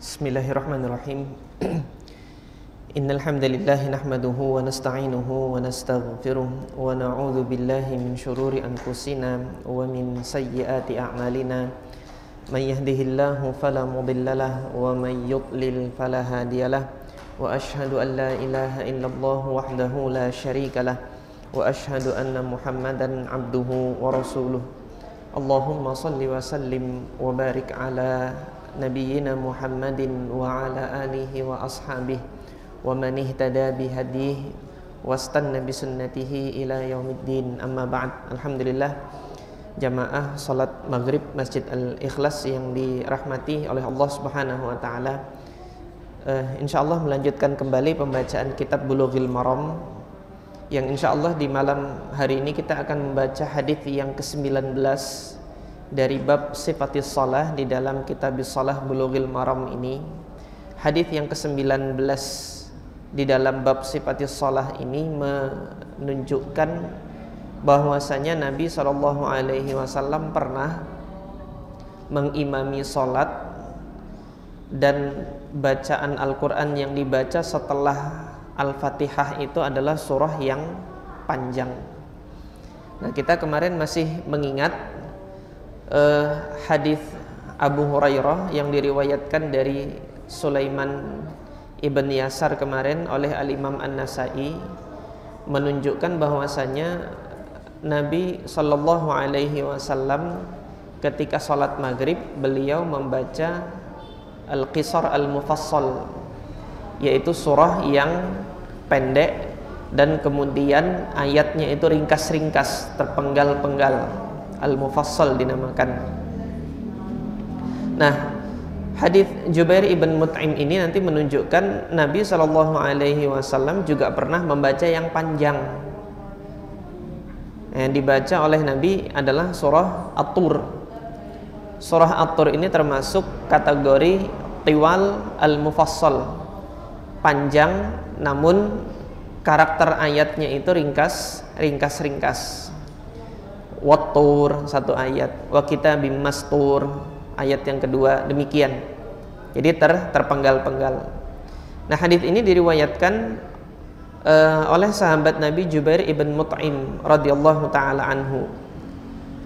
Bismillahirrahmanirrahim. Innal hamdalillah nahmaduhu wa nasta'inuhu wa nastaghfiruh wa na'udzu billahi min shururi anfusina wa min sayyiati a'malina. May yahdihillahu fala mudhillalah wa may yudlil fala hadiyalah. Wa asyhadu an la ilaha illallah wahdahu la syarikalah wa asyhadu anna Muhammadan abduhu wa rasuluh. Allahumma shalli wa sallim wa barik ala nabiyyina Muhammadin wa ala alihi wa ashabihi wa man ihtada bihadihi wastanna bisunnatihi ila yaumiddin. Amma ba'd. Alhamdulillah, jamaah salat maghrib Masjid Al-Ikhlas yang dirahmati oleh Allah Subhanahu wa taala. Insyaallah melanjutkan kembali pembacaan kitab Bulughul Maram, yang insyaallah di malam hari ini kita akan membaca hadis yang ke-19 dari bab sifatis shalah di dalam kitab shalah Bulughul Maram ini. Hadis yang ke-19 di dalam bab sifatis shalah ini menunjukkan bahwasanya Nabi SAW pernah mengimami salat, dan bacaan Al-Quran yang dibaca setelah Al-Fatihah itu adalah surah yang panjang. Nah, kita kemarin masih mengingat hadis Abu Hurairah yang diriwayatkan dari Sulaiman ibn Yasar kemarin oleh Al-Imam An-Nasai, menunjukkan bahwasanya Nabi Sallallahu Alaihi Wasallam ketika sholat maghrib beliau membaca Al-Qisar Al-Mufassal, yaitu surah yang pendek dan kemudian ayatnya itu ringkas-ringkas, terpenggal-penggal. Al-Mufassal dinamakan. Nah, hadis Jubair ibn Mut'im ini nanti menunjukkan Nabi SAW juga pernah membaca yang panjang. Yang dibaca oleh Nabi adalah surah At-Tur. Surah At-Tur ini termasuk kategori Tiwal Al-Mufassal, panjang namun karakter ayatnya itu ringkas-ringkas. Wat-Tur satu ayat, wa kitabim mastur ayat yang kedua, demikian. Jadi terpenggal-penggal. Nah, hadis ini diriwayatkan oleh sahabat Nabi Jubair ibn Mut'im radhiyallahu taala anhu.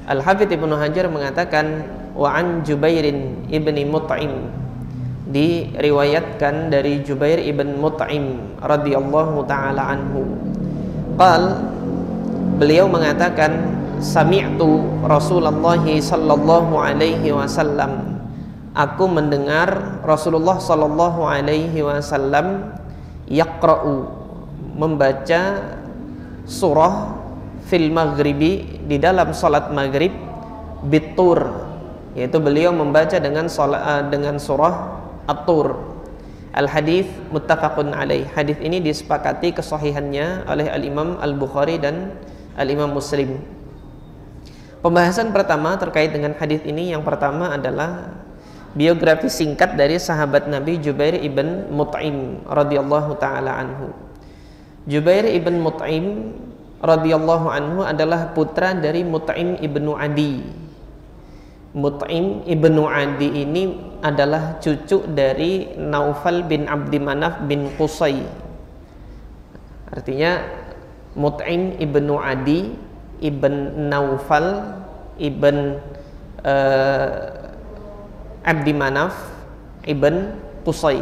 Al-Hafidz Ibnu Hajar mengatakan wa an Jubairin ibni Mut'im, diriwayatkan dari Jubair ibn Mut'im radhiyallahu taala anhu. Beliau mengatakan, sami'tu Rasulullah sallallahu alaihi wasallam, aku mendengar Rasulullah sallallahu alaihi wasallam yaqra'u, membaca surah fil maghribi, di dalam salat maghrib, bitur, yaitu beliau membaca dengan surah At-Tur. Al-hadis muttafaqun alaih. Hadis ini disepakati kesahihannya oleh Al-Imam Al-Bukhari dan Al-Imam Muslim. Pembahasan pertama terkait dengan hadis ini, yang pertama adalah biografi singkat dari sahabat Nabi Jubair ibn Mut'im radhiyallahu taala anhu. Jubair ibn Mut'im radhiyallahu anhu adalah putra dari Mut'im ibnu Adi. Mut'im ibnu Adi ini adalah cucu dari Naufal bin Abdi Manaf bin Qusay. Artinya Mut'im ibnu Adi ibn Naufal ibn Abdi Manaf ibn Qusay.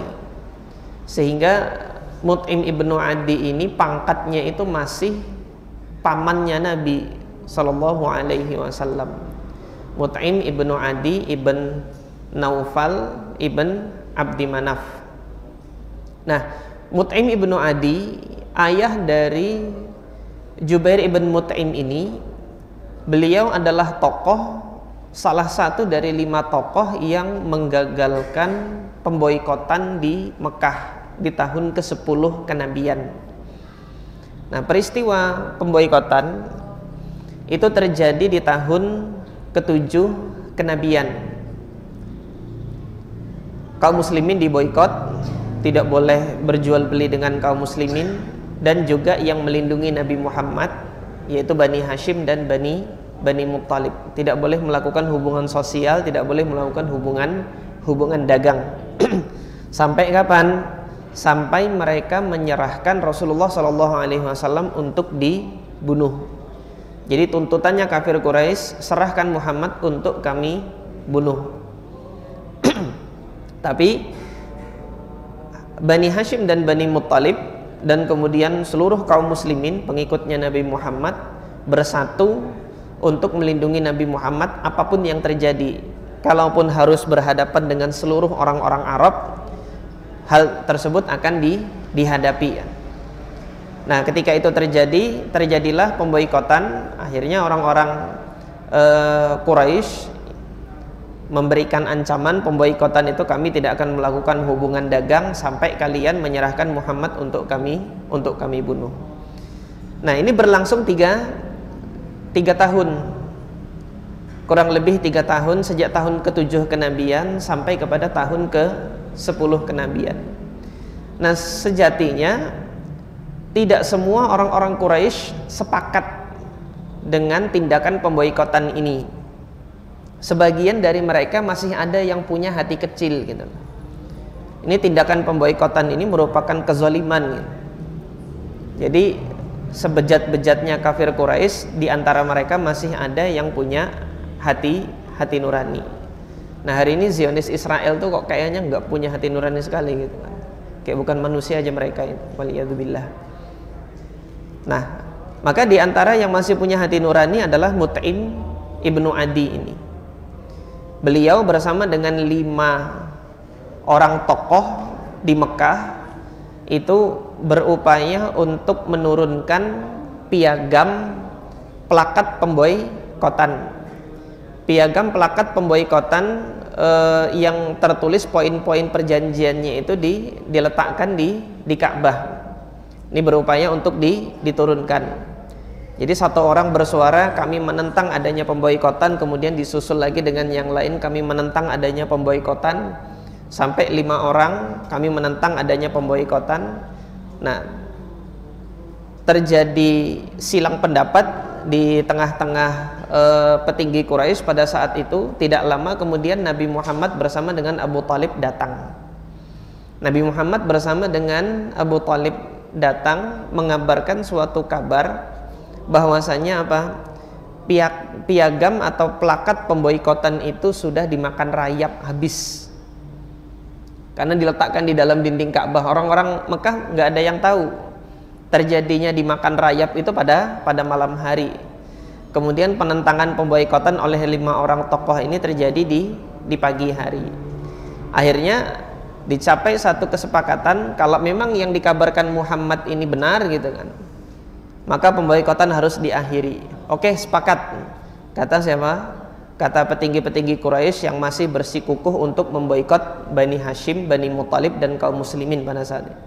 Sehingga Mut'im ibnu Adi ini pangkatnya itu masih pamannya Nabi Sallallahu Alaihi Wasallam. Mut'im ibnu Adi ibn Naufal ibn Abdi Manaf. Nah, Mut'im ibnu Adi, ayah dari Jubair ibn Mut'im ini, beliau adalah salah satu dari 5 tokoh yang menggagalkan pemboikotan di Mekah di tahun ke-10 kenabian. Nah, peristiwa pemboikotan itu terjadi di tahun ke-7 kenabian. Kaum muslimin diboikot, tidak boleh berjual beli dengan kaum muslimin, dan juga yang melindungi Nabi Muhammad, yaitu Bani Hashim dan Bani Muttalib, tidak boleh melakukan hubungan sosial, tidak boleh melakukan hubungan dagang. Sampai kapan? Sampai mereka menyerahkan Rasulullah SAW untuk dibunuh. Jadi tuntutannya kafir Quraisy, serahkan Muhammad untuk kami bunuh. Tapi Bani Hashim dan Bani Muttalib dan kemudian seluruh kaum muslimin pengikutnya Nabi Muhammad bersatu untuk melindungi Nabi Muhammad apapun yang terjadi. Kalaupun harus berhadapan dengan seluruh orang-orang Arab, hal tersebut akan dihadapi. Nah, ketika itu terjadilah pemboikotan. Akhirnya orang-orang Quraisy memberikan ancaman pemboikotan itu, kami tidak akan melakukan hubungan dagang sampai kalian menyerahkan Muhammad untuk kami bunuh. Nah, ini berlangsung tiga tahun, kurang lebih 3 tahun, sejak tahun ke-7 kenabian sampai kepada tahun ke-10 kenabian. Nah, sejatinya tidak semua orang-orang Quraisy sepakat dengan tindakan pemboikotan ini. Sebagian dari mereka masih ada yang punya hati kecil gitu. Ini tindakan pemboikotan ini merupakan kezaliman gitu. Jadi sebejat-bejatnya kafir Quraisy, di antara mereka masih ada yang punya hati nurani. Nah, hari ini Zionis Israel tuh kok kayaknya nggak punya hati nurani sekali gitu kan. Kayak bukan manusia aja mereka itu. Waliyadzubillah. Nah, maka di antara yang masih punya hati nurani adalah Mut'im ibnu Adi ini. Beliau bersama dengan 5 orang tokoh di Mekah itu berupaya untuk menurunkan piagam plakat pemboikotan. Piagam plakat pemboikotan yang tertulis poin-poin perjanjiannya itu diletakkan di Ka'bah. Ini berupaya untuk diturunkan. Jadi satu orang bersuara, kami menentang adanya pemboikotan, kemudian disusul lagi dengan yang lain, kami menentang adanya pemboikotan, sampai 5 orang, kami menentang adanya pemboikotan. Nah, terjadi silang pendapat di tengah-tengah petinggi Quraisy pada saat itu. Tidak lama kemudian Nabi Muhammad bersama dengan Abu Thalib datang. Nabi Muhammad bersama dengan Abu Thalib datang mengabarkan suatu kabar bahwasanya piagam atau plakat pemboikotan itu sudah dimakan rayap habis, karena diletakkan di dalam dinding Ka'bah. Orang-orang Mekah nggak ada yang tahu terjadinya dimakan rayap itu pada malam hari. Kemudian penentangan pemboikotan oleh 5 orang tokoh ini terjadi di pagi hari. Akhirnya dicapai satu kesepakatan, kalau memang yang dikabarkan Muhammad ini benar gitu kan, maka pemboikotan harus diakhiri. Oke, sepakat. Kata siapa? Kata petinggi-petinggi Quraisy yang masih bersikukuh untuk memboikot Bani Hashim, Bani Muttalib dan kaum muslimin pada saat itu.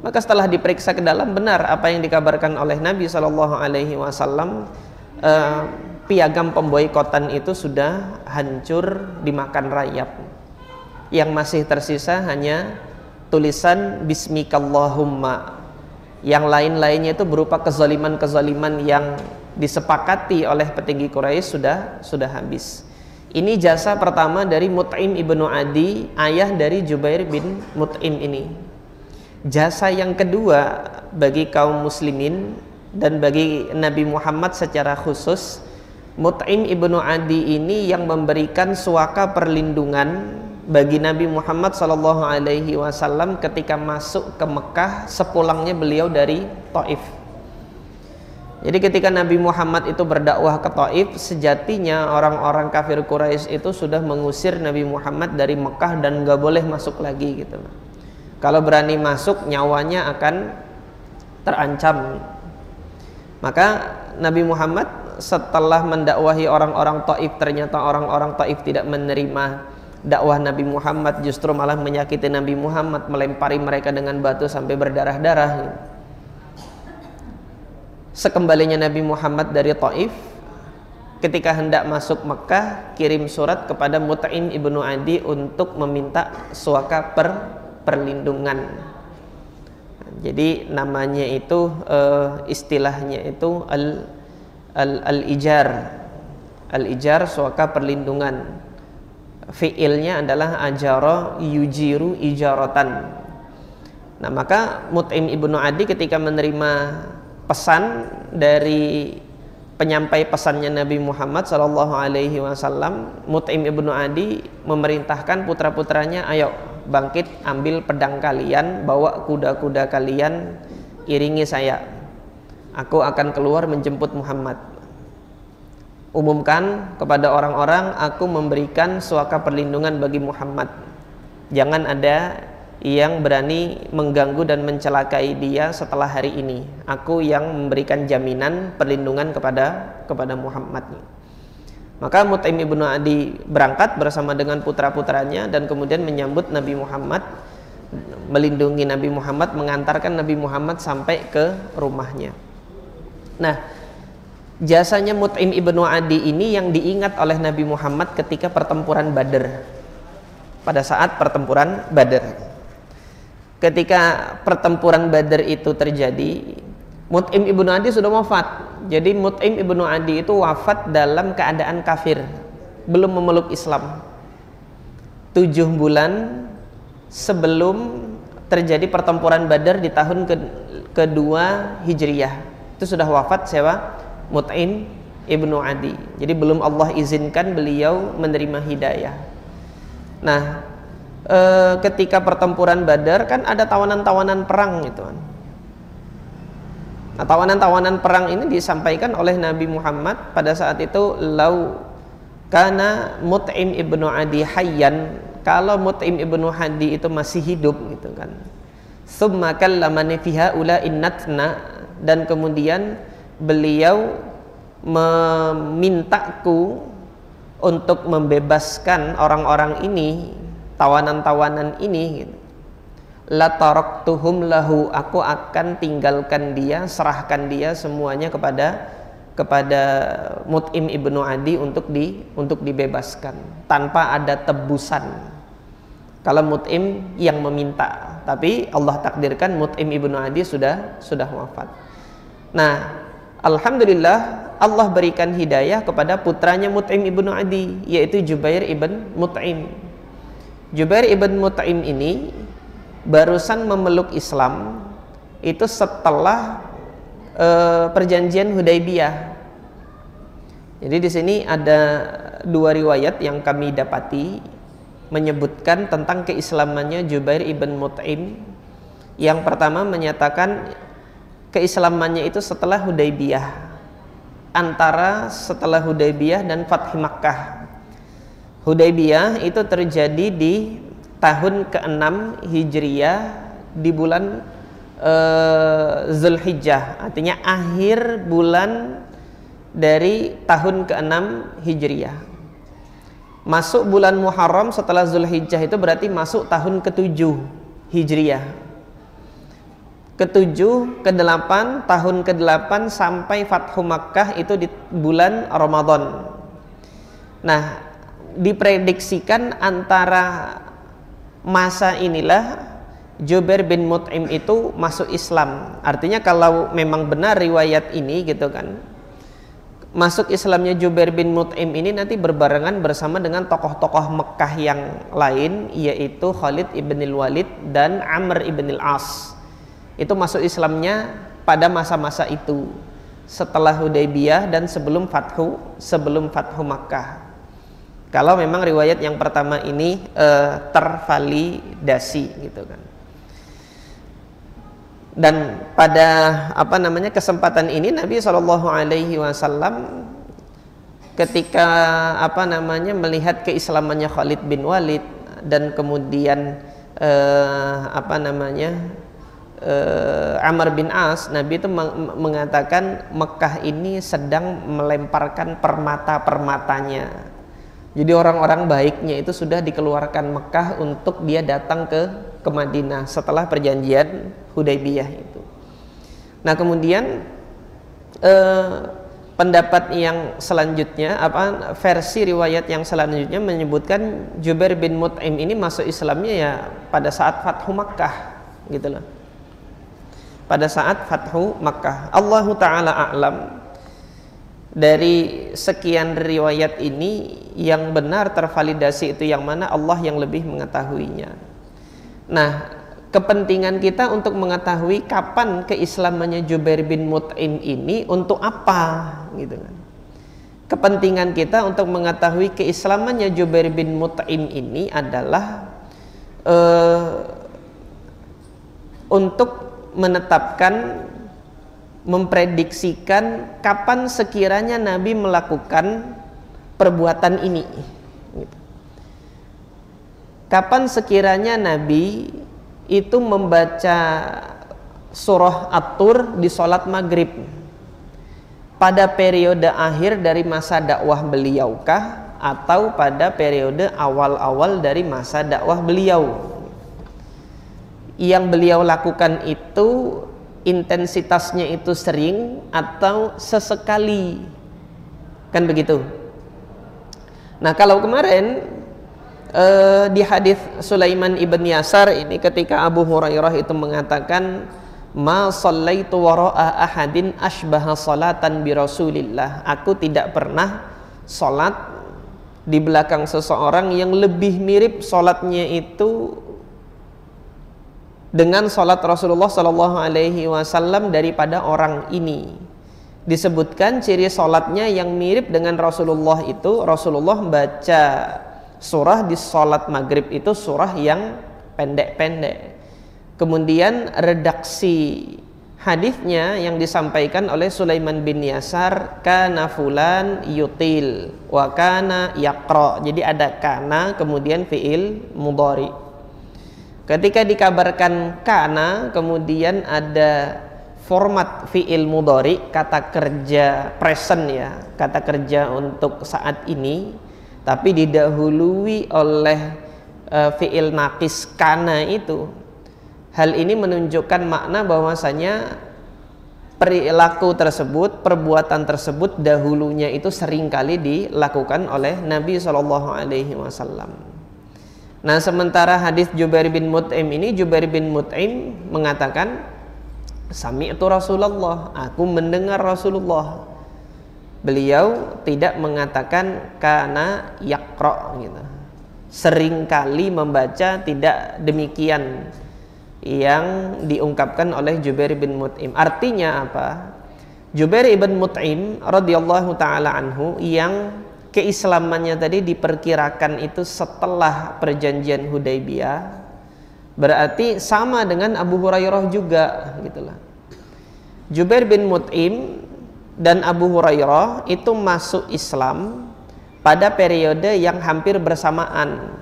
Maka setelah diperiksa ke dalam, benar apa yang dikabarkan oleh Nabi SAW, piagam pemboikotan itu sudah hancur dimakan rayap. Yang masih tersisa hanya tulisan Bismikallahumma. Yang lain-lainnya itu berupa kezaliman-kezaliman yang disepakati oleh petinggi Quraisy sudah habis. Ini jasa pertama dari Mut'im ibnu Adi, ayah dari Jubair bin Mut'im ini. Jasa yang kedua bagi kaum muslimin dan bagi Nabi Muhammad secara khusus, Mut'im ibnu Adi ini yang memberikan suaka perlindungan bagi Nabi Muhammad SAW ketika masuk ke Mekah sepulangnya beliau dari Taif. Jadi ketika Nabi Muhammad itu berdakwah ke Taif, sejatinya orang-orang kafir Quraisy itu sudah mengusir Nabi Muhammad dari Mekah dan gak boleh masuk lagi gitu. Kalau berani masuk, nyawanya akan terancam. Maka Nabi Muhammad setelah mendakwahi orang-orang Taif, ternyata orang-orang Taif tidak menerima dakwah Nabi Muhammad, justru malah menyakiti Nabi Muhammad, melempari mereka dengan batu sampai berdarah-darah. Sekembalinya Nabi Muhammad dari Taif, ketika hendak masuk Mekah, kirim surat kepada Mut'im ibnu Adi untuk meminta suaka perlindungan. Jadi namanya itu istilahnya itu al-ijar, suaka perlindungan. fiilnya adalah ajara yujiru ijaratan. Nah, maka Mut'im ibnu Adi ketika menerima pesan dari penyampai pesannya Nabi Muhammad SAW, Mut'im ibnu Adi memerintahkan putra-putranya, ayo bangkit, ambil pedang kalian, bawa kuda-kuda kalian, iringi saya. Aku akan keluar menjemput Muhammad. Umumkan kepada orang-orang, aku memberikan suaka perlindungan bagi Muhammad. Jangan ada yang berani mengganggu dan mencelakai dia setelah hari ini. Aku yang memberikan jaminan perlindungan kepada Muhammad. Maka Mut'im ibnu Adi berangkat bersama dengan putra-putranya dan kemudian menyambut Nabi Muhammad, melindungi Nabi Muhammad, mengantarkan Nabi Muhammad sampai ke rumahnya. Nah, jasanya Mut'im ibnu Adi ini yang diingat oleh Nabi Muhammad ketika pertempuran Badar. Pada saat pertempuran Badar, ketika pertempuran Badar itu terjadi, Mut'im ibnu Adi sudah wafat. Jadi Mut'im ibnu Adi itu wafat dalam keadaan kafir, belum memeluk Islam. 7 bulan sebelum terjadi pertempuran Badar di tahun kedua Hijriyah, itu sudah wafat siapa? Mut'im ibnu Adi. Jadi belum Allah izinkan beliau menerima hidayah. Nah, ketika pertempuran Badar kan ada tawanan-tawanan perang gitu kan. Nah, tawanan-tawanan perang ini disampaikan oleh Nabi Muhammad pada saat itu, lau kana Mut'im ibnu Adi hayyan, kalau Mut'im ibnu Adi itu masih hidup gitu kan. Tsumma kallamani fiha ula innatna, dan kemudian beliau memintaku untuk membebaskan orang-orang ini, tawanan-tawanan ini gitu. La taraktuhum lahu, aku akan tinggalkan dia, serahkan dia semuanya kepada Mut'im ibnu Adi untuk dibebaskan tanpa ada tebusan. Kalau Mut'im yang meminta, tapi Allah takdirkan Mut'im ibnu Adi sudah wafat. Nah, alhamdulillah Allah berikan hidayah kepada putranya Mut'im ibnu Adi, yaitu Jubair ibn Mut'im. Jubair ibn Mut'im ini barusan memeluk Islam itu setelah perjanjian Hudaybiyah. Jadi di sini ada 2 riwayat yang kami dapati menyebutkan tentang keislamannya Jubair ibn Mut'im. Yang pertama menyatakan keislamannya itu setelah Hudaybiyah, antara setelah Hudaybiyah dan Fath Makkah. Hudaybiyah itu terjadi di tahun ke-6 Hijriyah di bulan Zulhijjah, artinya akhir bulan dari tahun ke-6 Hijriyah. Masuk bulan Muharram setelah Zulhijjah itu berarti masuk tahun ke-7 Hijriyah. Ke-7, ke-8, tahun ke-8 sampai Fathu Makkah itu di bulan Ramadan. Nah, diprediksikan antara masa inilah Jubair bin Mut'im itu masuk Islam. Artinya kalau memang benar riwayat ini gitu kan, masuk Islamnya Jubair bin Mut'im ini nanti berbarengan bersama dengan tokoh-tokoh Mekah yang lain, yaitu Khalid ibn Walid dan Amr ibn As. Itu masuk Islamnya pada masa-masa itu, setelah Hudaybiyah dan sebelum Fathu Makkah. Kalau memang riwayat yang pertama ini tervalidasi gitu kan. Dan pada kesempatan ini Nabi SAW ketika melihat keislamannya Khalid bin Walid dan kemudian Amr bin As, Nabi itu mengatakan Mekah ini sedang melemparkan permata-permatanya. Jadi orang-orang baiknya itu sudah dikeluarkan Mekah untuk dia datang ke Madinah setelah perjanjian Hudaybiyah itu. Nah, kemudian pendapat yang selanjutnya, versi riwayat yang selanjutnya menyebutkan Jubair bin Mut'im ini masuk Islamnya ya pada saat Fathu Makkah gitu loh. Pada saat Fathu Makkah. Allahu ta'ala a'lam. dari sekian riwayat ini yang benar tervalidasi itu yang mana, Allah yang lebih mengetahuinya. Nah, kepentingan kita untuk mengetahui kapan keislamannya Jubair bin Mut'im ini untuk apa gitu kan. Kepentingan kita untuk mengetahui keislamannya Jubair bin Mut'im ini adalah untuk menetapkan, memprediksikan kapan sekiranya Nabi melakukan perbuatan ini gitu. Kapan sekiranya Nabi itu membaca surah At-Tur di sholat maghrib, pada periode akhir dari masa dakwah beliaukah atau pada periode awal-awal dari masa dakwah beliau. Yang beliau lakukan itu intensitasnya itu sering atau sesekali, kan begitu. Nah, kalau kemarin di hadis Sulaiman ibn Yasar ini, ketika Abu Hurairah itu mengatakan, ma shallaitu wara'a ahadin ashbaha salatan bi Rasulillah, aku tidak pernah salat di belakang seseorang yang lebih mirip salatnya itu dengan salat Rasulullah sallallahu alaihi wasallam daripada orang ini. Disebutkan ciri salatnya yang mirip dengan Rasulullah itu, Rasulullah baca surah di salat maghrib itu surah yang pendek-pendek. Kemudian redaksi hadisnya yang disampaikan oleh Sulaiman bin Yasar, kana fulan yutil wa kana yaqra. Jadi ada kana kemudian fiil mudhari. Ketika dikabarkan kana kemudian ada format fiil mudhari, kata kerja present ya, kata kerja untuk saat ini, tapi didahului oleh fiil naqis kana itu. Hal ini menunjukkan makna bahwasanya perilaku tersebut, perbuatan tersebut dahulunya itu seringkali dilakukan oleh Nabi SAW. Nah, sementara hadis Jubair bin Mut'im ini, Jubair bin Mut'im mengatakan, sami'tu Rasulullah, aku mendengar Rasulullah. Beliau tidak mengatakan kana yaqra gitu. Seringkali membaca, tidak demikian yang diungkapkan oleh Jubair bin Mut'im. Artinya apa? Jubair bin Mut'im radhiyallahu taala anhu yang keislamannya tadi diperkirakan itu setelah perjanjian Hudaybiyah, berarti sama dengan Abu Hurairah juga gitulah. Jubair bin Mut'im dan Abu Hurairah itu masuk Islam pada periode yang hampir bersamaan.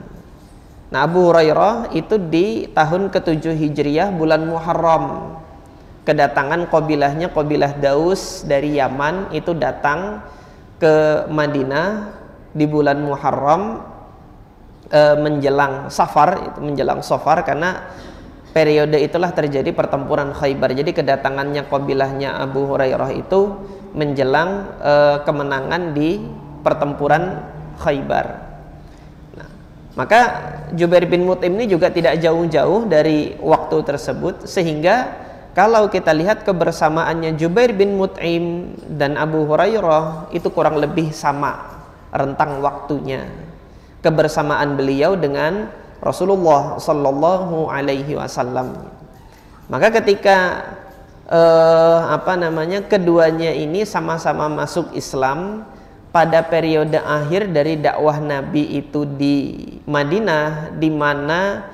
Nah, Abu Hurairah itu di tahun ke-7 Hijriah bulan Muharram. Kedatangan qabilahnya, qabilah Daus dari Yaman itu datang ke Madinah di bulan Muharram menjelang Safar, itu menjelang Safar, karena periode itulah terjadi pertempuran Khaybar. Jadi kedatangannya qabilahnya Abu Hurairah itu menjelang kemenangan di pertempuran Khaybar. Nah, maka Jubair bin Mut'im ini juga tidak jauh-jauh dari waktu tersebut, sehingga kalau kita lihat kebersamaannya Jubair bin Mut'im dan Abu Hurairah itu kurang lebih sama rentang waktunya, kebersamaan beliau dengan Rasulullah sallallahu alaihi wasallam. Maka ketika keduanya ini sama-sama masuk Islam pada periode akhir dari dakwah Nabi itu di Madinah, di mana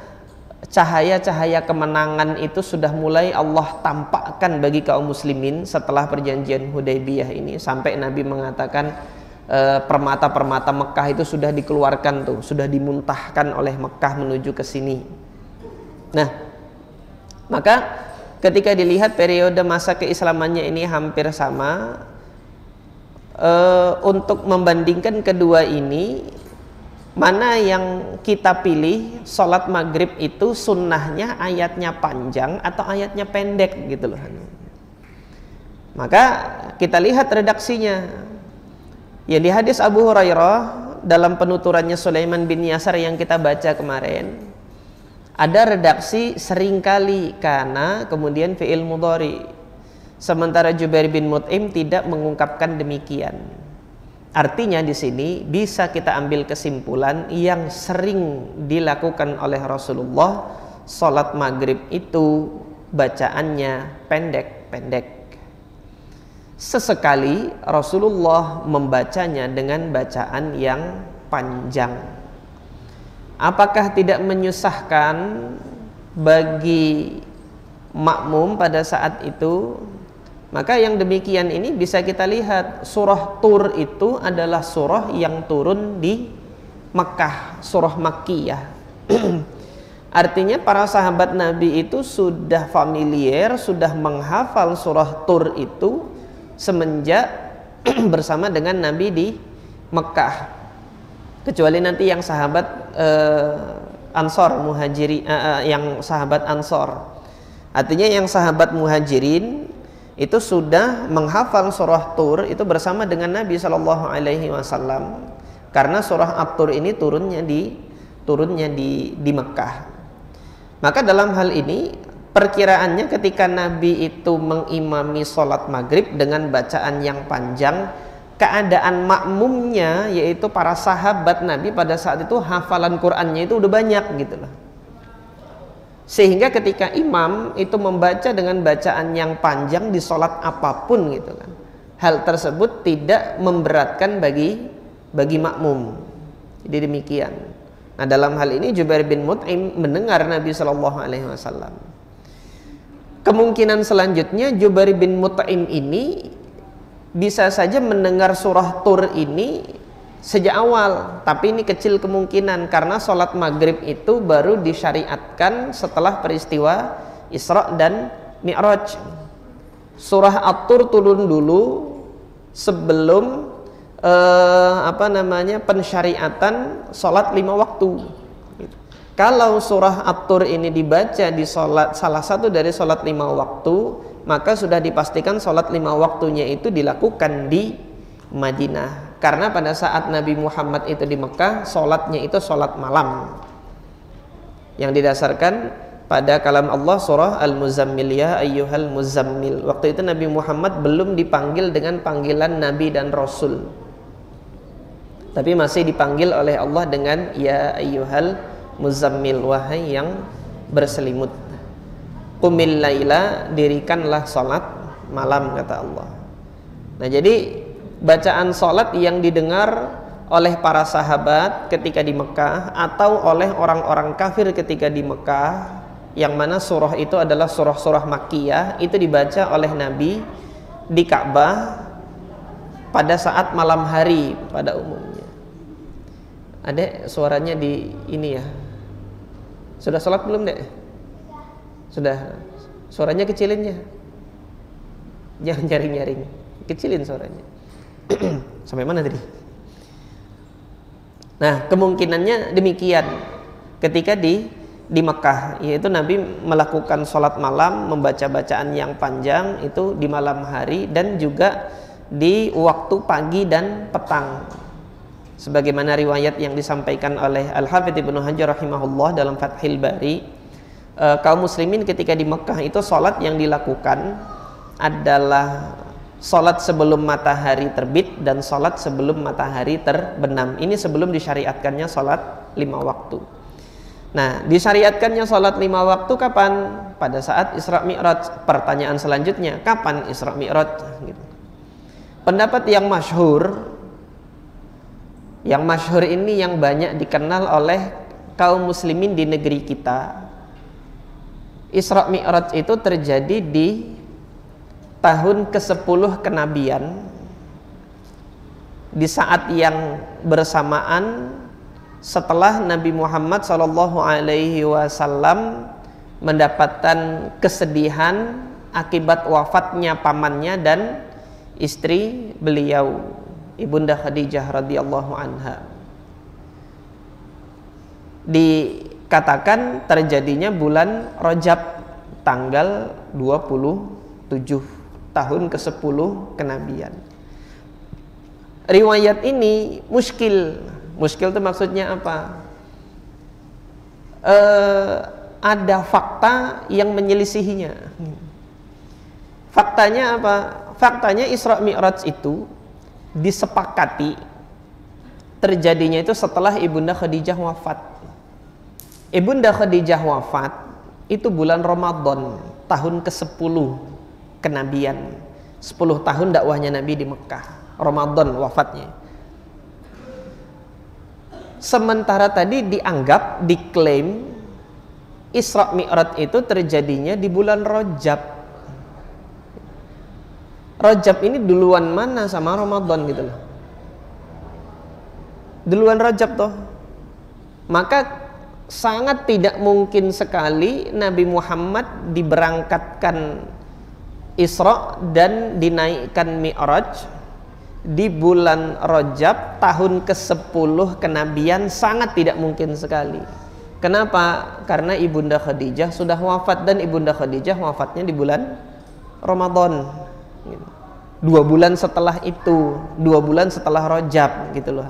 cahaya-cahaya kemenangan itu sudah mulai Allah tampakkan bagi kaum muslimin setelah perjanjian Hudaybiyah ini, sampai Nabi mengatakan permata-permata Mekah itu sudah dikeluarkan tuh, sudah dimuntahkan oleh Mekah menuju ke sini. Nah, maka ketika dilihat periode masa keislamannya ini hampir sama, untuk membandingkan kedua ini, mana yang kita pilih? Sholat maghrib itu sunnahnya ayatnya panjang atau ayatnya pendek gitu loh. Maka kita lihat redaksinya. Ya, di hadis Abu Hurairah dalam penuturannya Sulaiman bin Yasar yang kita baca kemarin, ada redaksi seringkali kana kemudian fi'il mudhari. Sementara Jubair bin Mut'im tidak mengungkapkan demikian. Artinya di sini bisa kita ambil kesimpulan yang sering dilakukan oleh Rasulullah, sholat maghrib itu bacaannya pendek-pendek. Sesekali Rasulullah membacanya dengan bacaan yang panjang. Apakah tidak menyusahkan bagi makmum pada saat itu? Maka yang demikian ini bisa kita lihat, surah Tur itu adalah surah yang turun di Mekah, surah Makkiyah. Artinya para sahabat Nabi itu sudah familiar, sudah menghafal surah Tur itu semenjak bersama dengan Nabi di Mekah. Kecuali nanti yang sahabat Ansor, Muhajirin, yang sahabat Ansor. Artinya yang sahabat Muhajirin itu sudah menghafal surah Tur itu bersama dengan Nabi SAW, karena surah At-Tur ini turunnya di Mekah. Maka dalam hal ini perkiraannya ketika Nabi itu mengimami sholat maghrib dengan bacaan yang panjang, keadaan makmumnya yaitu para sahabat Nabi pada saat itu hafalan Qur'annya itu udah banyak gitu loh. Sehingga ketika imam itu membaca dengan bacaan yang panjang di sholat apapun gitu kan, hal tersebut tidak memberatkan bagi makmum. Jadi demikian. Nah, dalam hal ini Jubair bin Mut'im mendengar Nabi SAW. Kemungkinan selanjutnya Jubair bin Mut'im ini bisa saja mendengar surah Tur ini sejak awal, tapi ini kecil kemungkinan karena sholat maghrib itu baru disyariatkan setelah peristiwa Isra dan Mi'raj. Surah At-Tur turun dulu sebelum pensyariatan sholat 5 waktu. Kalau surah At-Tur ini dibaca di salah satu dari sholat 5 waktu, maka sudah dipastikan sholat 5 waktunya itu dilakukan di Madinah. Karena pada saat Nabi Muhammad itu di Mekah, sholatnya itu sholat malam yang didasarkan pada kalam Allah surah Al-Muzammil, ya ayyuhal muzammil. Waktu itu Nabi Muhammad belum dipanggil dengan panggilan Nabi dan Rasul, tapi masih dipanggil oleh Allah dengan ya ayyuhal muzammil, wahai yang berselimut. Qumil laila, dirikanlah sholat malam, kata Allah. Nah, jadi bacaan sholat yang didengar oleh para sahabat ketika di Mekah atau oleh orang-orang kafir ketika di Mekah, yang mana surah itu adalah surah-surah Makkiyah, itu dibaca oleh Nabi di Ka'bah pada saat malam hari pada umumnya. Adek, suaranya di ini ya. Sudah sholat belum, Dek? Sudah. Suaranya kecilin ya. Jangan nyaring-nyaring. Kecilin suaranya. Sampai mana tadi? Nah, kemungkinannya demikian ketika di Mekah, yaitu Nabi melakukan sholat malam, membaca bacaan yang panjang itu di malam hari dan juga di waktu pagi dan petang, sebagaimana riwayat yang disampaikan oleh Al-Hafidz Ibnu Hajar rahimahullah dalam Fathil Bari. Kaum muslimin ketika di Mekah itu sholat yang dilakukan adalah sholat sebelum matahari terbit dan sholat sebelum matahari terbenam. Ini sebelum disyariatkannya sholat 5 waktu. Nah, disyariatkannya sholat 5 waktu kapan? Pada saat Isra Mi'raj. Pertanyaan selanjutnya, kapan Isra Mi'raj? Gitu. Pendapat yang masyhur ini yang banyak dikenal oleh kaum muslimin di negeri kita. Isra Mi'raj itu terjadi di tahun ke-10 kenabian, di saat yang bersamaan setelah Nabi Muhammad SAW mendapatkan kesedihan akibat wafatnya pamannya dan istri beliau, Ibunda Khadijah radhiyallahu anha. Dikatakan terjadinya bulan Rajab tanggal 27 tahun ke-10 kenabian. Riwayat ini muskil itu maksudnya apa? Ada fakta yang menyelisihinya. Faktanya apa? Faktanya Isra Mi'raj itu disepakati terjadinya itu setelah Ibunda Khadijah wafat. Ibunda Khadijah wafat itu bulan Ramadan tahun ke-10 kenabian. 10 tahun dakwahnya Nabi di Mekah. Ramadan wafatnya. Sementara tadi dianggap, diklaim Isra Mi'raj itu terjadinya di bulan Rajab. Rajab ini duluan mana sama Ramadan gitu loh. Duluan Rajab toh. Maka sangat tidak mungkin sekali Nabi Muhammad diberangkatkan Isra dan dinaikkan Mi'raj di bulan Rajab tahun ke-10 kenabian, sangat tidak mungkin sekali. Kenapa? Karena Ibunda Khadijah sudah wafat, dan Ibunda Khadijah wafatnya di bulan Ramadan. 2 bulan setelah itu, 2 bulan setelah Rajab gitu loh.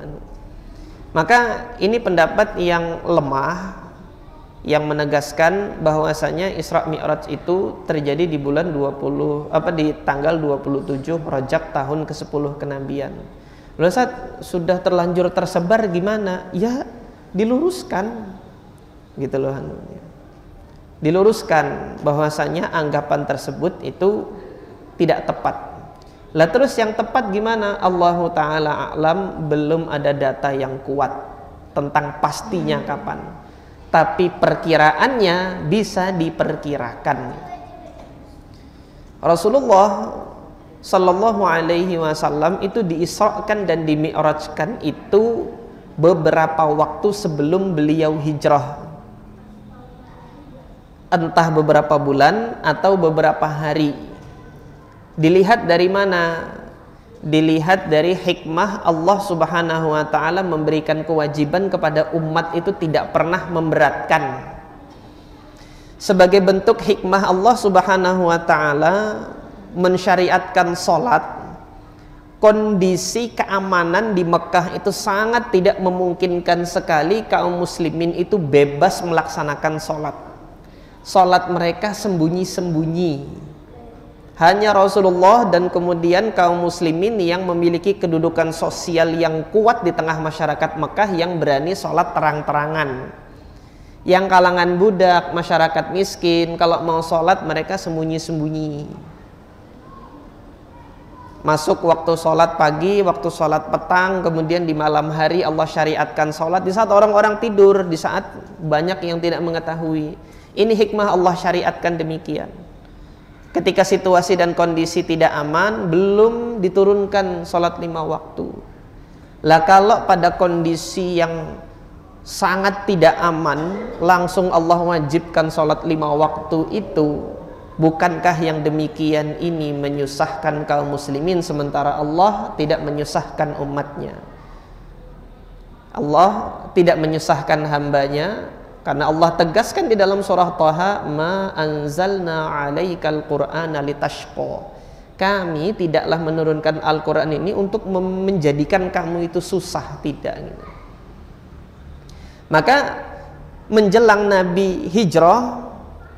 Maka ini pendapat yang lemah yang menegaskan bahwasanya Isra Mi'raj itu terjadi di bulan di tanggal 27 Rajab tahun ke-10 kenabian. Lalu saat sudah terlanjur tersebar gimana? Ya diluruskan gitu loh. Diluruskan bahwasanya anggapan tersebut itu tidak tepat. Lah terus yang tepat gimana? Allahu Ta'ala a'lam, belum ada data yang kuat tentang pastinya kapan. Tapi perkiraannya bisa diperkirakan. Rasulullah Sallallahu Alaihi Wasallam itu diisrakan dan dimi'rajkan itu beberapa waktu sebelum beliau hijrah. Entah beberapa bulan atau beberapa hari. Dilihat dari mana? Dilihat dari hikmah Allah Subhanahu wa Ta'ala memberikan kewajiban kepada umat itu tidak pernah memberatkan. Sebagai bentuk hikmah Allah Subhanahu wa Ta'ala mensyariatkan sholat, kondisi keamanan di Mekah itu sangat tidak memungkinkan sekali kaum muslimin itu bebas melaksanakan sholat. Sholat mereka sembunyi-sembunyi. Hanya Rasulullah dan kemudian kaum muslimin yang memiliki kedudukan sosial yang kuat di tengah masyarakat Mekah yang berani sholat terang-terangan. Yang kalangan budak, masyarakat miskin, kalau mau sholat mereka sembunyi-sembunyi. Masuk waktu sholat pagi, waktu sholat petang, kemudian di malam hari Allah syariatkan sholat di saat orang-orang tidur, di saat banyak yang tidak mengetahui. Ini hikmah Allah syariatkan demikian. Ketika situasi dan kondisi tidak aman, belum diturunkan sholat 5 waktu. Lah kalau pada kondisi yang sangat tidak aman, langsung Allah wajibkan sholat 5 waktu itu, bukankah yang demikian ini menyusahkan kaum muslimin sementara Allah tidak menyusahkan umatnya? Allah tidak menyusahkan hambanya, karena Allah tegaskan di dalam surah Thaha, ma anzalna 'alaikal qur'ana litashqa. Kami tidaklah menurunkan Al-Qur'an ini untuk menjadikan kamu itu susah, tidak gitu. Maka menjelang Nabi hijrah,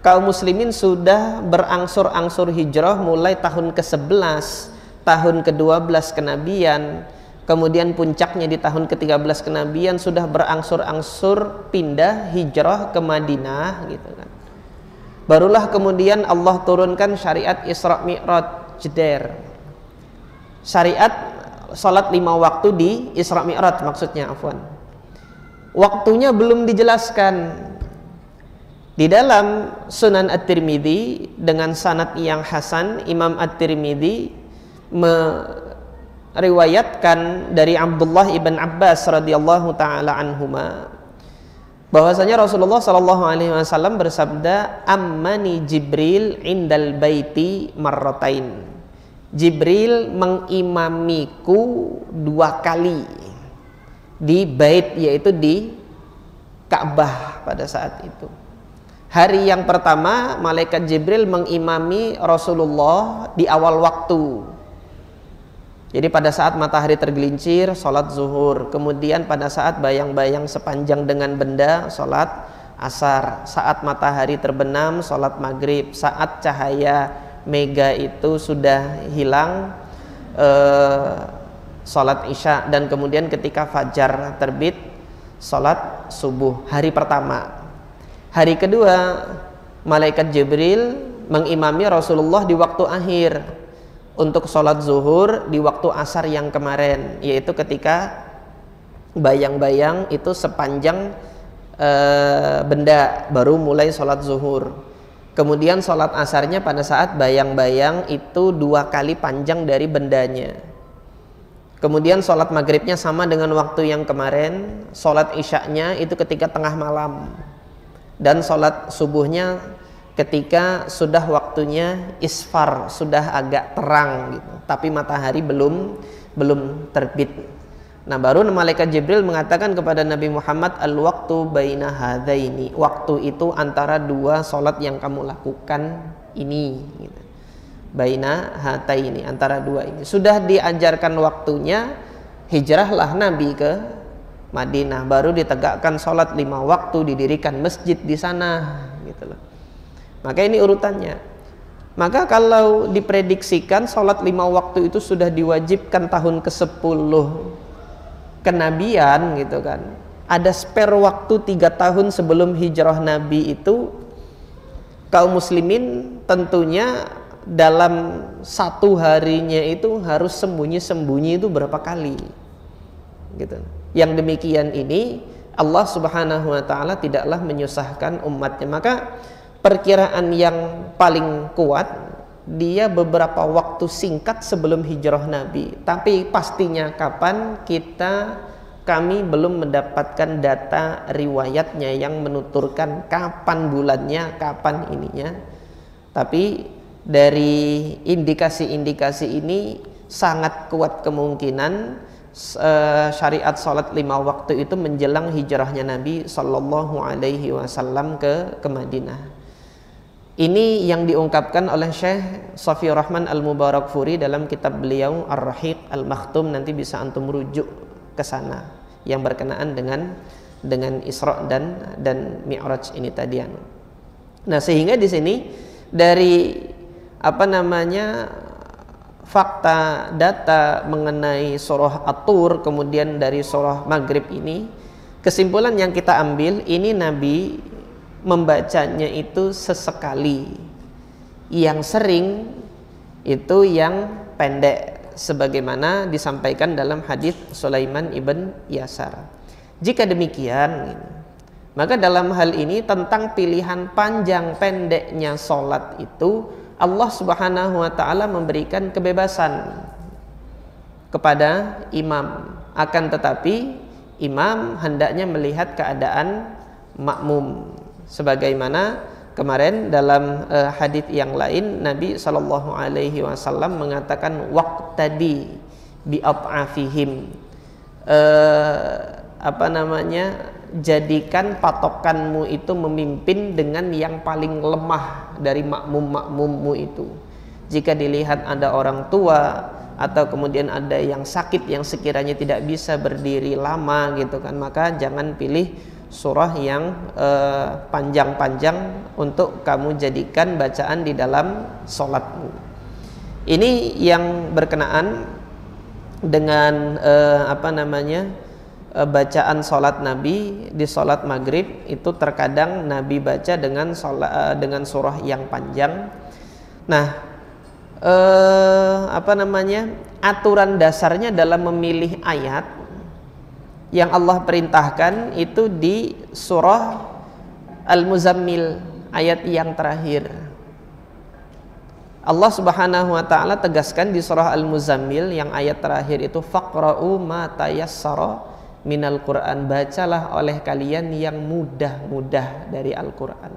kaum muslimin sudah berangsur-angsur hijrah mulai tahun ke-11, tahun ke-12 kenabian. Kemudian puncaknya di tahun ke-13 kenabian sudah berangsur-angsur pindah hijrah ke Madinah gitu kan. Barulah kemudian Allah turunkan syariat Isra Mi'raj jeder. Syariat salat 5 waktu di Isra Mi'raj maksudnya, afwan. Waktunya belum dijelaskan. Di dalam Sunan At-Tirmidzi dengan sanad yang hasan, Imam At-Tirmidzi riwayatkan dari Abdullah ibn Abbas radhiyallahu taala anhuma bahwasanya Rasulullah sallallahu alaihi wasallam bersabda, ammani Jibril indal baiti marratain. Jibril mengimamiku 2 kali di bait, yaitu di Ka'bah pada saat itu. Hari yang pertama malaikat Jibril mengimami Rasulullah di awal waktu. Jadi pada saat matahari tergelincir, sholat zuhur. Kemudian pada saat bayang-bayang sepanjang dengan benda, sholat asar. Saat matahari terbenam, sholat maghrib. Saat cahaya mega itu sudah hilang, sholat isya, dan kemudian ketika fajar terbit sholat subuh hari pertama. Hari kedua malaikat Jibril mengimami Rasulullah di waktu akhir untuk sholat zuhur di waktu asar yang kemarin, yaitu ketika bayang-bayang itu sepanjang benda baru mulai sholat zuhur. Kemudian sholat asarnya pada saat bayang-bayang itu 2 kali panjang dari bendanya. Kemudian sholat maghribnya sama dengan waktu yang kemarin. Sholat isyaknya itu ketika tengah malam. Dan sholat subuhnya ketika sudah waktunya isfar, sudah agak terang gitu, tapi matahari belum terbit. Nah, baru malaikat Jibril mengatakan kepada Nabi Muhammad, al-waqtu baina hadaini, waktu itu antara 2 sholat yang kamu lakukan ini gitu. Baina hataini, antara 2 ini. Sudah diajarkan waktunya, hijrahlah Nabi ke Madinah, baru ditegakkan sholat 5 waktu, didirikan masjid di sana gitu loh. Maka ini urutannya. Maka kalau diprediksikan sholat 5 waktu itu sudah diwajibkan tahun ke-10 kenabian gitu kan, ada spare waktu 3 tahun sebelum hijrah Nabi itu, kaum muslimin tentunya dalam 1 harinya itu harus sembunyi-sembunyi itu berapa kali gitu. Yang demikian ini Allah Subhanahu wa ta'ala tidaklah menyusahkan umatnya. Maka perkiraan yang paling kuat, dia beberapa waktu singkat sebelum hijrah Nabi, tapi pastinya kapan kami belum mendapatkan data riwayatnya yang menuturkan kapan bulannya, kapan ininya. Tapi dari indikasi-indikasi ini sangat kuat kemungkinan syariat sholat 5 waktu itu menjelang hijrahnya Nabi Sallallahu Alaihi Wasallam ke Madinah. Ini yang diungkapkan oleh Syekh Safiur Rahman Al-Mubarakfuri dalam kitab beliau Ar-Rahiq Al-Makhtum, nanti bisa antum rujuk ke sana, yang berkenaan dengan Isra dan Mi'raj ini tadi. Nah, sehingga di sini dari fakta data mengenai surah At-Tur, kemudian dari surah Maghrib ini, kesimpulan yang kita ambil ini Nabi membacanya itu sesekali, yang sering itu yang pendek, sebagaimana disampaikan dalam hadis Sulaiman ibn Yasar. Jika demikian, maka dalam hal ini tentang pilihan panjang pendeknya sholat itu Allah Subhanahu wa ta'ala memberikan kebebasan kepada imam. Akan tetapi imam hendaknya melihat keadaan makmum, sebagaimana kemarin dalam hadis yang lain Nabi Shallallahu Alaihi Wasallam mengatakan waqtadi bi at'afihim, jadikan patokanmu itu memimpin dengan yang paling lemah dari makmum-makmummu itu. Jika dilihat ada orang tua atau kemudian ada yang sakit yang sekiranya tidak bisa berdiri lama gitu kan, maka jangan pilih surah yang panjang-panjang untuk kamu jadikan bacaan di dalam sholatmu. Ini yang berkenaan dengan bacaan sholat Nabi di sholat maghrib itu. Terkadang Nabi baca dengan surah yang panjang. Nah, aturan dasarnya dalam memilih ayat yang Allah perintahkan itu di surah Al-Muzammil, ayat yang terakhir. Allah Subhanahu wa ta'ala tegaskan di surah Al-Muzammil yang ayat terakhir itu, faqra'u ma tayassara minal Qur'an, bacalah oleh kalian yang mudah-mudah dari Al-Quran.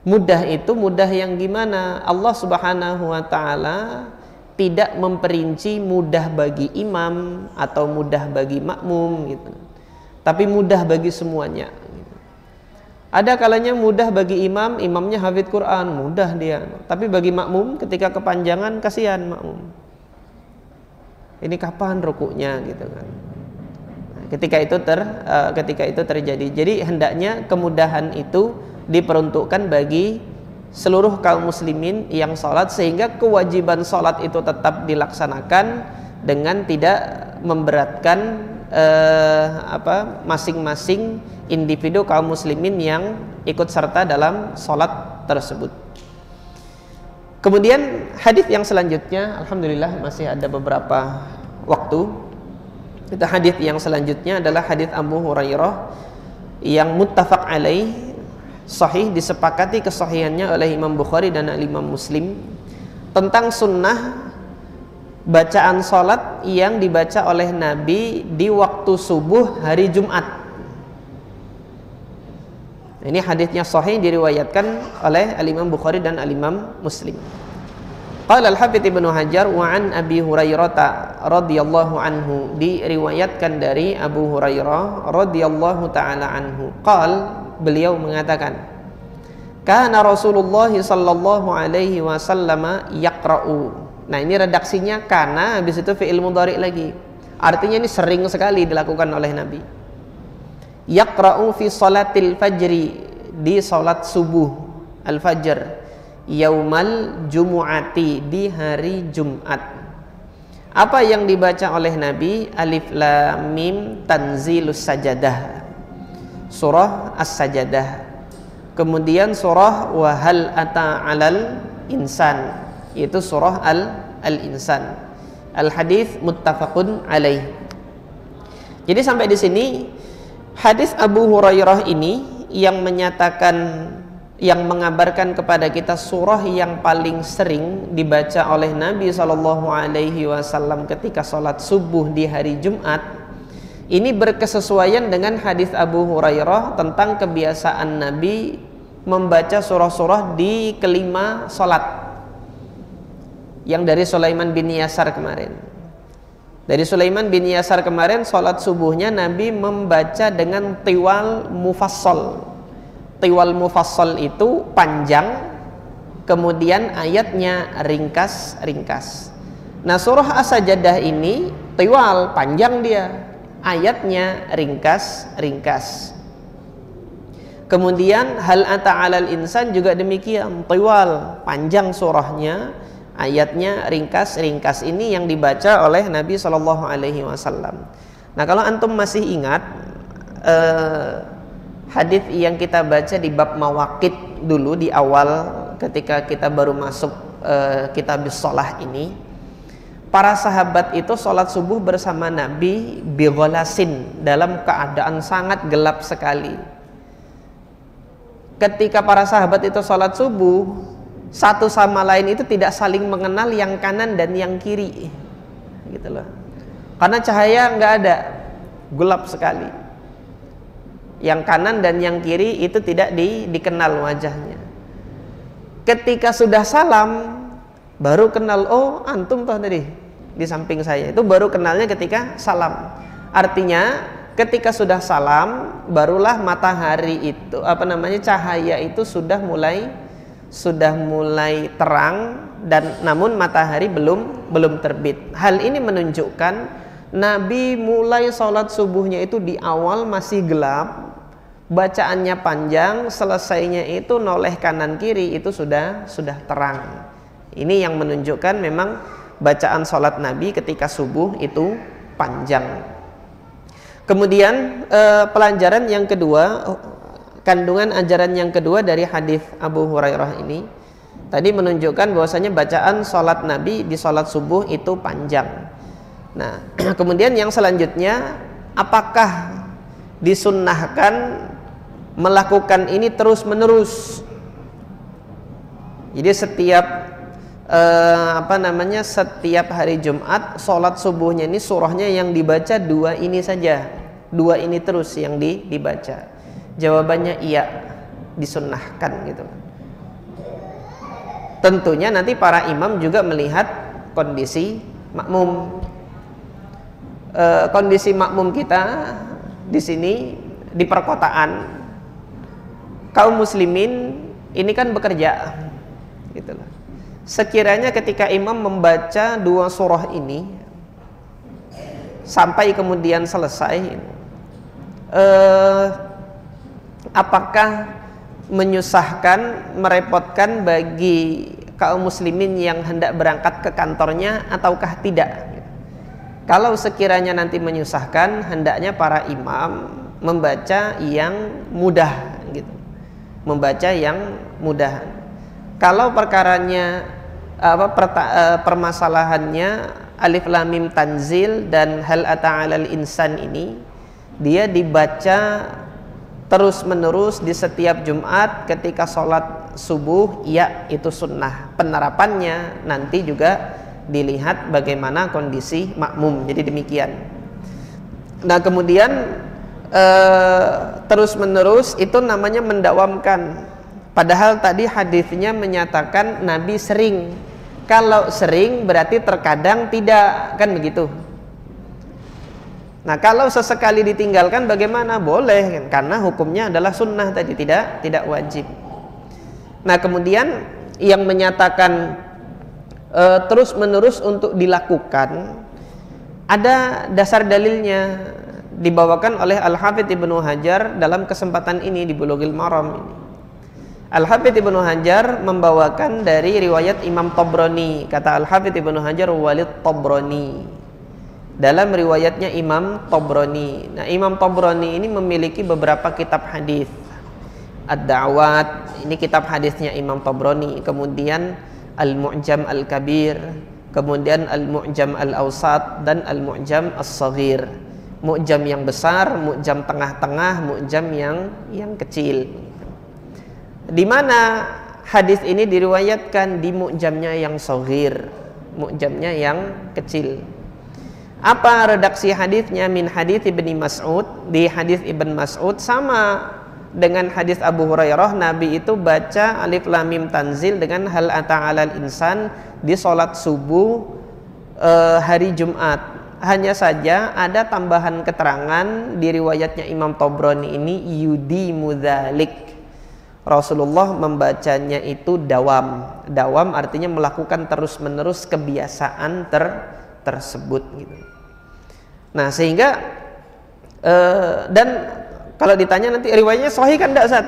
Mudah itu mudah yang gimana? Allah Subhanahu wa ta'ala tidak memperinci mudah bagi imam atau mudah bagi makmum gitu, tapi mudah bagi semuanya gitu. Ada kalanya mudah bagi imam, imamnya hafid Quran, mudah dia, tapi bagi makmum ketika kepanjangan kasihan makmum, ini kapan rukuknya gitu kan. Ketika itu terjadi. Jadi hendaknya kemudahan itu diperuntukkan bagi seluruh kaum muslimin yang sholat, sehingga kewajiban sholat itu tetap dilaksanakan dengan tidak memberatkan masing-masing individu kaum muslimin yang ikut serta dalam sholat tersebut. Kemudian hadis yang selanjutnya, alhamdulillah masih ada beberapa waktu. Itu hadis yang selanjutnya adalah hadis Abu Hurairah yang muttafaq alaih, sahih, disepakati kesahihannya oleh Imam Bukhari dan Imam Muslim, tentang sunnah bacaan salat yang dibaca oleh Nabi di waktu subuh hari Jumat. Ini hadisnya sahih, diriwayatkan oleh Imam Bukhari dan Imam Muslim. Qala al-Hafidz Ibnu Hajar wa an Abi Hurairah radhiyallahu anhu, diriwayatkan dari Abu Hurairah radhiyallahu taala anhu. Beliau mengatakan, kana Rasulullah sallallahu alaihi wasallam yaqra'u. Nah, ini redaksinya kana, habis itu fi'il mudhari lagi. Artinya ini sering sekali dilakukan oleh Nabi. Yaqra'u fi salatil fajri, di salat subuh al-fajr, yaumal jumu'ati, di hari Jumat. Apa yang dibaca oleh Nabi? Alif lam mim tanzilus sajadah, surah as-sajadah. Kemudian surah wa hal ata 'alal insan, yaitu surah al-insan. Al-hadits muttafaqun alaih. Jadi sampai di sini hadis Abu Hurairah ini yang menyatakan, yang mengabarkan kepada kita surah yang paling sering dibaca oleh Nabi SAW ketika sholat subuh di hari Jumat. Ini berkesesuaian dengan hadis Abu Hurairah tentang kebiasaan Nabi membaca surah-surah di kelima sholat, yang dari Sulaiman bin Yasar kemarin. Dari Sulaiman bin Yasar kemarin, sholat subuhnya Nabi membaca dengan tiwal mufassal. Tiwal mufassal itu panjang, kemudian ayatnya ringkas-ringkas. Nah, surah As-Sajadah ini tiwal, panjang dia, ayatnya ringkas-ringkas. Kemudian hal ata 'alal insan juga demikian, tiwal, panjang surahnya, ayatnya ringkas-ringkas. Ini yang dibaca oleh Nabi SAW. Nah, kalau antum masih ingat hadis yang kita baca di bab mawaqit dulu di awal, ketika kita baru masuk kitab shalah ini, para sahabat itu sholat subuh bersama Nabi bighalasin, dalam keadaan sangat gelap sekali. Ketika para sahabat itu sholat subuh, satu sama lain itu tidak saling mengenal yang kanan dan yang kiri, gitu loh. Karena cahaya nggak ada, gelap sekali. Yang kanan dan yang kiri itu tidak dikenal wajahnya. Ketika sudah salam, baru kenal, oh antum toh tadi di samping saya. Itu baru kenalnya ketika salam. Artinya ketika sudah salam, barulah matahari itu, cahaya itu sudah mulai terang, dan namun matahari belum terbit. Hal ini menunjukkan Nabi mulai sholat subuhnya itu di awal masih gelap, bacaannya panjang, selesainya itu noleh kanan kiri itu sudah terang. Ini yang menunjukkan memang bacaan sholat Nabi ketika subuh itu panjang. Kemudian pelajaran yang kedua, kandungan ajaran yang kedua dari hadis Abu Hurairah ini tadi menunjukkan bahwasanya bacaan sholat Nabi di sholat subuh itu panjang. Nah, kemudian yang selanjutnya, apakah disunnahkan melakukan ini terus menerus? Jadi setiap setiap hari Jumat sholat subuhnya ini surahnya yang dibaca dua ini saja, dua ini terus yang dibaca. Jawabannya iya, disunnahkan gitu. Tentunya nanti para imam juga melihat kondisi makmum. Kondisi makmum kita di sini di perkotaan, kaum muslimin ini kan bekerja, gitu loh. Sekiranya ketika imam membaca dua surah ini sampai kemudian selesai, apakah menyusahkan, merepotkan bagi kaum muslimin yang hendak berangkat ke kantornya ataukah tidak. Kalau sekiranya nanti menyusahkan, hendaknya para imam membaca yang mudah gitu. Membaca yang mudah. Kalau perkaranya permasalahannya alif lam mim tanzil dan hal ata 'alal insan ini, dia dibaca terus menerus di setiap Jumat ketika sholat subuh, ya itu sunnah. Penerapannya nanti juga dilihat bagaimana kondisi makmum. Jadi demikian. Nah kemudian terus menerus itu namanya mendawamkan. Padahal tadi hadisnya menyatakan Nabi sering. Kalau sering berarti terkadang tidak, kan begitu. Nah kalau sesekali ditinggalkan bagaimana? Boleh kan? Karena hukumnya adalah sunnah tadi, tidak wajib. Nah kemudian yang menyatakan terus menerus untuk dilakukan, ada dasar dalilnya, dibawakan oleh Al-Hafidz Ibnu Hajar dalam kesempatan ini di Bulughul Maram ini. Al-Hafidz Ibnu Hajar membawakan dari riwayat Imam Tabrani. Kata Al-Hafidz Ibnu Hajar, Walid Tabrani, dalam riwayatnya Imam Tabrani. Nah Imam Tabrani ini memiliki beberapa kitab hadis. Ad-Da'wat, ini kitab hadisnya Imam Tabrani. Kemudian Al-Mu'jam Al-Kabir, kemudian Al-Mu'jam Al-Awsat, dan Al-Mu'jam As-Saghir. Mu'jam yang besar, mu'jam tengah-tengah, mu'jam yang kecil. Di mana hadis ini diriwayatkan? Di mu'jamnya yang saghir, mu'jamnya yang kecil. Apa redaksi hadisnya? Min hadis Ibnu Mas'ud, di hadis Ibnu Mas'ud sama dengan hadis Abu Hurairah. Nabi itu baca alif lam mim tanzil dengan hal ata 'alal insan di sholat subuh hari Jumat. Hanya saja ada tambahan keterangan di riwayatnya Imam Tabrani ini, yudi mudzalik, Rasulullah membacanya itu dawam. Dawam artinya melakukan terus menerus kebiasaan tersebut gitu. Nah sehingga dan kalau ditanya nanti riwayatnya sahih kan enggak, Ustaz?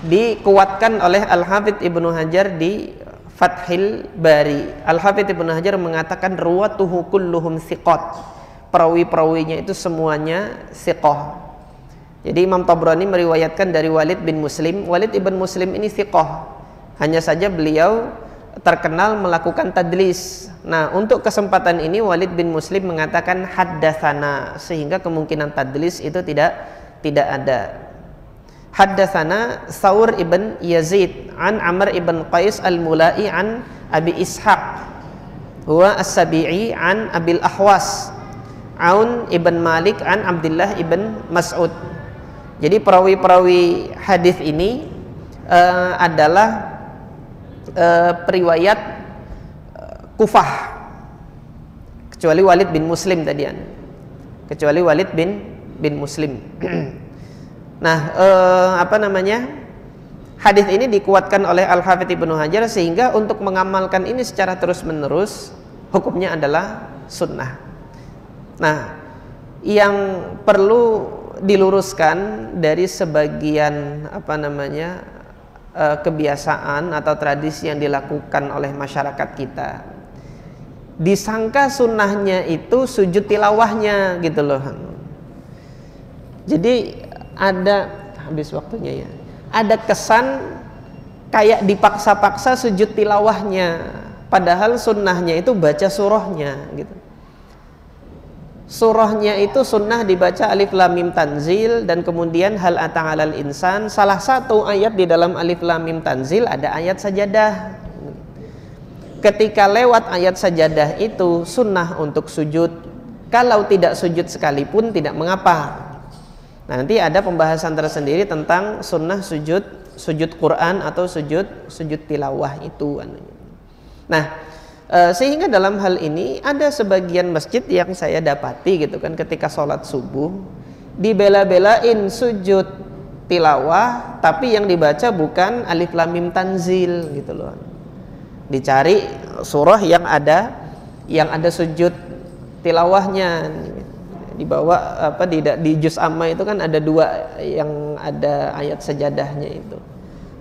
Dikuatkan oleh Al-Hafidz Ibnu Hajar di Fathil Bari. Al-Hafidz Ibnu Hajar mengatakan ruwatuhu kulluhum thiqat. Perawi-perawinya itu semuanya thiqah. Jadi Imam Tabrani meriwayatkan dari Walid bin Muslim. Walid ibn Muslim ini thiqah. Hanya saja beliau terkenal melakukan tadlis. Nah, untuk kesempatan ini Walid bin Muslim mengatakan haddatsana, sehingga kemungkinan tadlis itu tidak ada. Haddatsana Thawr ibn Yazid an Amr ibn Qais al-Mulai an Abi Ishaq huwa as-Sabi'i an Abil Ahwas Aun ibn Malik an Abdullah ibn Mas'ud. Jadi perawi-perawi hadis ini adalah periwayat Kufah, kecuali Walid bin Muslim tadian, kecuali Walid bin Muslim. Nah, hadis ini dikuatkan oleh Al-Hafidz Ibnu Hajar, sehingga untuk mengamalkan ini secara terus-menerus hukumnya adalah sunnah. Nah, yang perlu diluruskan dari sebagian kebiasaan atau tradisi yang dilakukan oleh masyarakat kita, disangka sunnahnya itu sujud tilawahnya gitu loh. Jadi ada, habis waktunya ya, ada kesan kayak dipaksa-paksa sujud tilawahnya, padahal sunnahnya itu baca surahnya gitu. Surahnya itu sunnah dibaca alif lam mim tanzil, dan kemudian hal ata 'alal insan. Salah satu ayat di dalam alif lam mim tanzil ada ayat sajadah. Ketika lewat ayat sajadah itu sunnah untuk sujud. Kalau tidak sujud sekalipun tidak mengapa. Nanti ada pembahasan tersendiri tentang sunnah sujud Quran atau sujud tilawah itu. Nah, sehingga dalam hal ini ada sebagian masjid yang saya dapati gitu kan, ketika sholat subuh dibela-belain sujud tilawah, tapi yang dibaca bukan alif lam mim tanzil gitu loh. Dicari surah yang ada sujud tilawahnya. Di bawah di juz amma itu kan ada dua yang ada ayat sajadahnya itu.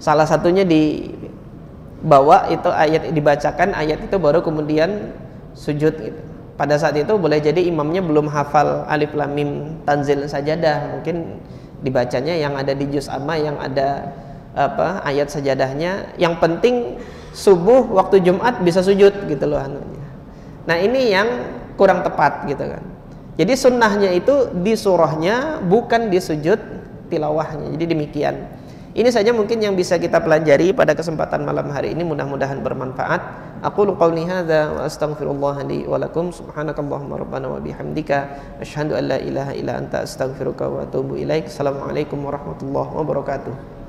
Salah satunya dibawa itu ayat, dibacakan ayat itu baru kemudian sujud gitu. Pada saat itu boleh jadi imamnya belum hafal alif lam mim tanzil sajadah, mungkin dibacanya yang ada di juz amma, yang ada ayat sajadahnya. Yang penting subuh waktu Jumat bisa sujud gitu loh anunya. Nah ini yang kurang tepat gitu kan. Jadi sunnahnya itu di surahnya, bukan di sujud tilawahnya. Jadi demikian. Ini saja mungkin yang bisa kita pelajari pada kesempatan malam hari ini, mudah-mudahan bermanfaat. Aqulu qouli hadza wa astaghfirullah li wa lakum. Subhanakallahumma rabbana wa bihamdika asyhadu an la ilaha illa anta astaghfiruka wa atubu ilaik. Assalamualaikum warahmatullahi wabarakatuh.